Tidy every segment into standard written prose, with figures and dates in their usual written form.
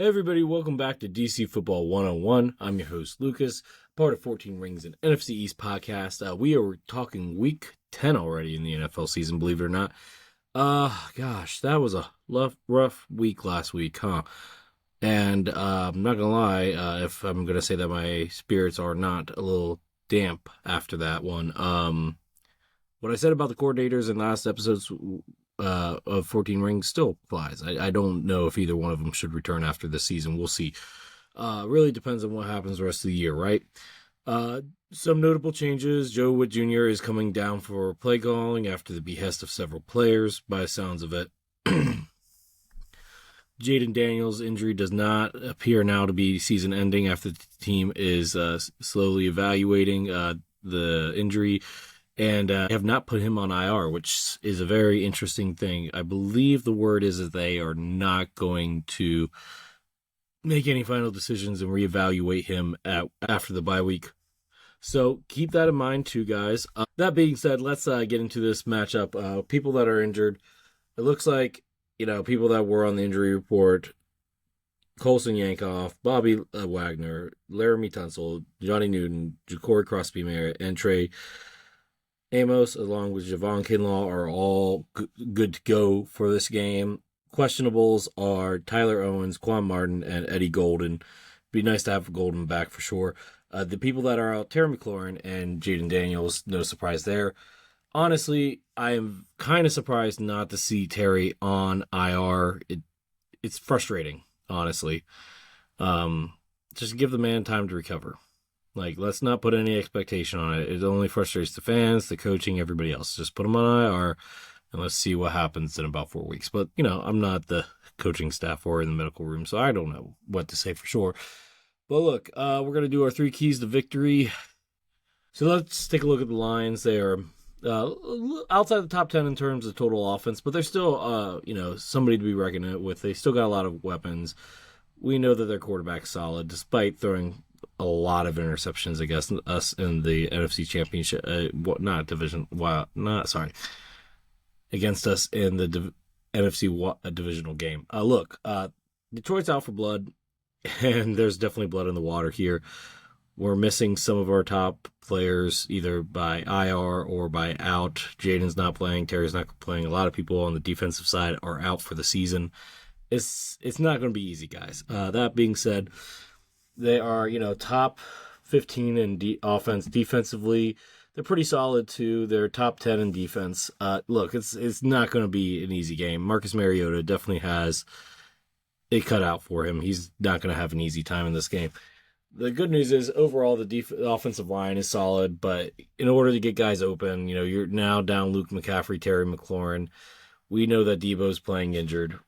Hey everybody, welcome back to DC Football 101. I'm your host Lucas, part of 14 Rings and NFC East podcast. We are talking week 10 already in the NFL season, believe it or not. Gosh, that was a rough week last week, huh? And I'm not gonna lie, if I'm gonna say that my spirits are not a little damp after that one. What I said about the coordinators in last episodes of 14 Rings still applies. I don't know if either one of them should return after this season. We'll see. Really depends on what happens the rest of the year, right? Some notable changes. Joe Witt Jr. is coming down for play calling after the behest of several players, by the sounds of it. Jaden Daniels' injury does not appear now to be season ending after the team is slowly evaluating the injury. And have not put him on IR, which is a very interesting thing. I believe the word is that they are not going to make any final decisions and reevaluate him after the bye week. So keep that in mind too, guys. That being said, let's get into this matchup. People that are injured, it looks like, people that were on the injury report: Colson Yankoff, Bobby Wagner, Laramie Tunsil, Johnny Newton, Ja'Cory Crosby-Merritt, and Trey Amos, along with Javon Kinlaw, are all good to go for this game. Questionables are Tyler Owens, Quan Martin, and Eddie Golden. Be nice to have Golden back for sure. The people that are out: Terry McLaurin and Jaden Daniels. No surprise there. Honestly, I am kind of surprised not to see Terry on IR. It's frustrating, honestly. Just give the man time to recover. Let's not put any expectation on it. It only frustrates the fans, the coaching, everybody else. Just put them on IR, and let's see what happens in about 4 weeks. But, I'm not the coaching staff or in the medical room, so I don't know what to say for sure. But look, we're going to do our 3 keys to victory. So let's take a look at the lines. They are outside the top 10 in terms of total offense, but they're still, somebody to be reckoned with. They still got a lot of weapons. We know that their quarterback's solid, despite throwing a lot of interceptions against us in the NFC Championship, against us in the NFC divisional game. Detroit's out for blood, and there's definitely blood in the water here. We're missing some of our top players, either by IR or by out. Jaden's not playing, Terry's not playing. A lot of people on the defensive side are out for the season. It's not going to be easy, guys. That being said, they are, top 15 in offense. Defensively, they're pretty solid too. They're top 10 in defense. Look, it's not going to be an easy game. Marcus Mariota definitely has it cut out for him. He's not going to have an easy time in this game. The good news is overall the offensive line is solid, but in order to get guys open, you're now down Luke McCaffrey, Terry McLaurin. We know that Debo's playing injured.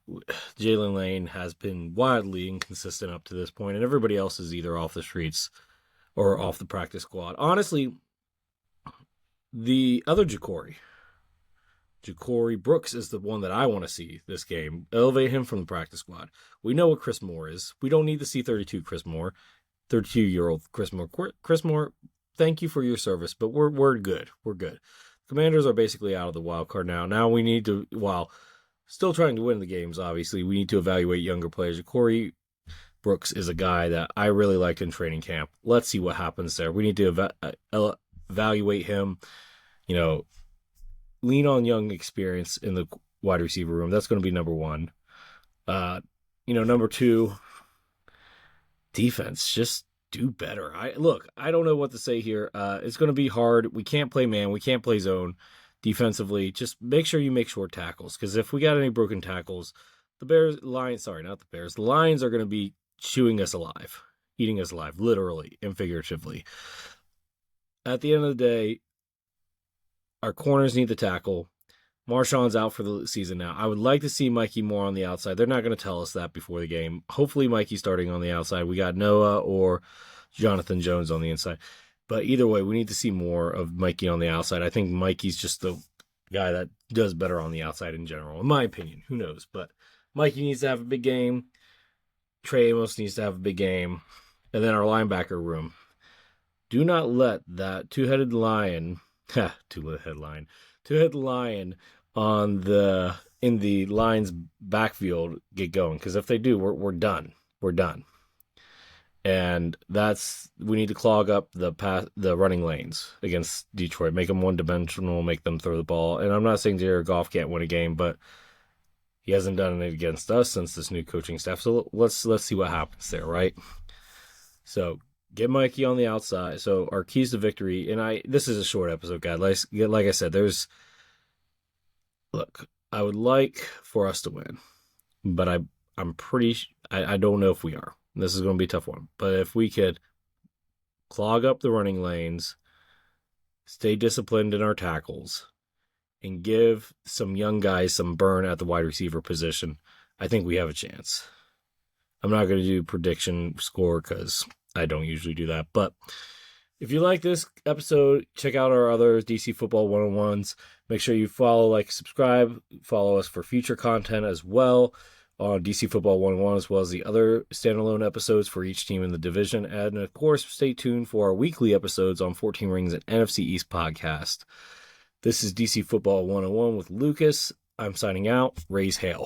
Jalen Lane has been wildly inconsistent up to this point, and everybody else is either off the streets or off the practice squad. Honestly, the other Ja'Cory Brooks is the one that I want to see this game. Elevate him from the practice squad. We know what Chris Moore is. We don't need to see 32 Chris Moore, 32-year-old Chris Moore. Chris Moore, thank you for your service, but we're good. We're good. Commanders are basically out of the wild card now. Now we need to, while still trying to win the games, obviously, we need to evaluate younger players. Corey Brooks is a guy that I really liked in training camp. Let's see what happens there. We need to evaluate him, lean on young experience in the wide receiver room. That's going to be number 1. Number 2, defense. Just do better. I don't know what to say here. It's going to be hard. We can't play man. We can't play zone defensively. Just make sure you make short tackles, because if we got any broken tackles, the Lions are going to be chewing us alive, eating us alive, literally and figuratively. At the end of the day, our corners need the tackle. Marshawn's out for the season now. I would like to see Mikey Moore on the outside. They're not going to tell us that before the game. Hopefully Mikey's starting on the outside. We got Noah or Jonathan Jones on the inside. But either way, we need to see more of Mikey on the outside. I think Mikey's just the guy that does better on the outside in general, in my opinion. Who knows? But Mikey needs to have a big game. Trey Amos needs to have a big game. And then our linebacker room. Do not let that two-headed lion in the Lions backfield get going, because if they do, we're done. we're done. And we need to clog up the running lanes against Detroit, make them one-dimensional, make them throw the ball. And I'm not saying Jared Goff can't win a game, but he hasn't done it against us since this new coaching staff. So let's see what happens there, right? So get Mikey on the outside. So our keys to victory, and this is a short episode, guys. Like I said, I would like for us to win, but I don't know if we are. This is going to be a tough one. But if we could clog up the running lanes, stay disciplined in our tackles, and give some young guys some burn at the wide receiver position, I think we have a chance. I'm not going to do prediction score because I don't usually do that. But if you like this episode, check out our other DC Football 101s. Make sure you follow, like, subscribe. Follow us for future content as well on DC Football 101, as well as the other standalone episodes for each team in the division. And, of course, stay tuned for our weekly episodes on 14 Rings and NFC East podcast. This is DC Football 101 with Lucas. I'm signing out. Raise hail.